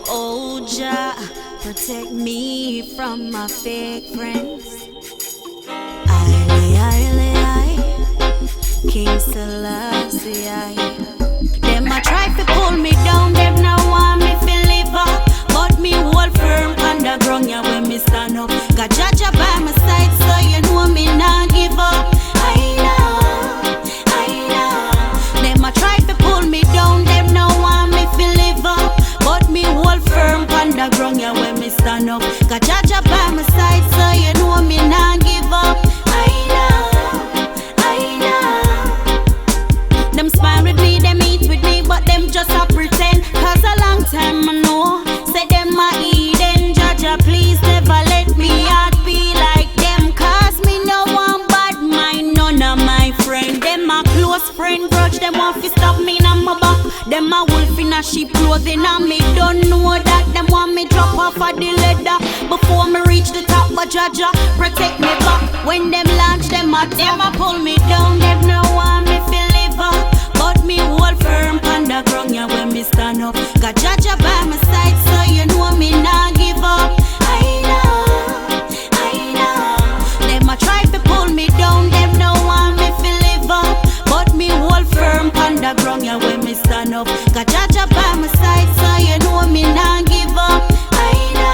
Oh Jah, protect me from my fake friends. King Selassie, them a try to pull me down, them now want me to live up. But me hold firm underground, yeah, when me stand up. Got Jaja by my side, so you know me not give up. I know. Them a try to pull me down, them now want me to live up. But me hold firm underground, yeah, when me stand up. Got Jaja by my side, so you know me not give up. Them smile with me, them eat with me, but them just a pretend. Cause a long time I know, say them a Eden. Jaja, please never let me out be like them. Cause me no one bad mind, none of my friend. Them a close friend grudge, them want to stop me in my back. Them a wolf in a sheep clothing and me don't know that. Them want me drop off of the ladder before me reach the top. But Jaja, protect me back. When them launch, them a pull me down. Them no want me feel live up. But me hold firm underground, yeah, when me stand up. Got Jaja by my side, so you know me not give up. I know. Them a try to pull me down, them no want me to live up. But me hold firm underground, yeah, when me stand up. Got Jaja by my side, so you know me not give up. I know.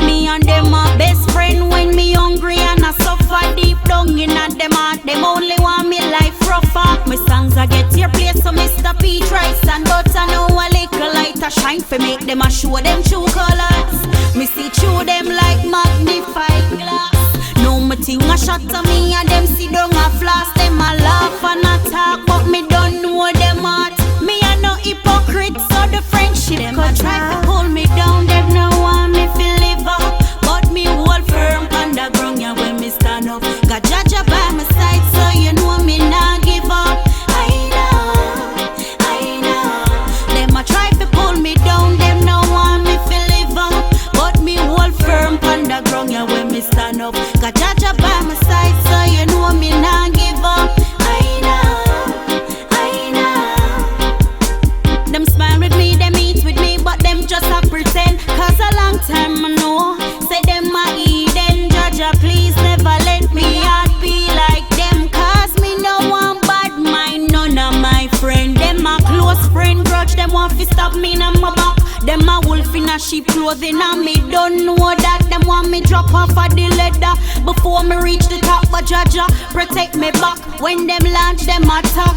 Me and them are best friend when me hungry and I suffer deep down in a them heart. Them only want me life rougher. My songs I get your place, so Mr. Peach rice and butter. Know a little light a shine for make them a show them true colors. Me see through them like magnified glass. No me thing a shot to me and them see down a floss. Them a laugh and a talk, but me don't know them heart. Me a no hypocrite, so the friendship them a try to pull me down. Them no want me to live up, but me hold firm underground, yeah, when me stand up. Got Jaja by my side, so you know me not give up. I know. Them a try to pull me down, them no want me to live up. But me hold firm underground, yeah, when me stand up. Got Jaja by my side, so you know me not give up. I know. Them smile with me, them eat with me, but them just a pretend. Cause a long time I know, say them a Eden. Jaja, please never let me out be like them. Cause me no one bad mind, none of my friend. Them a close friend grudge, them want to stop me in my back. Them a wolf in a sheep clothing and me don't know that. Them want me drop off of the ladder before me reach the top. But Jaja, protect me back. When them launch, them attack.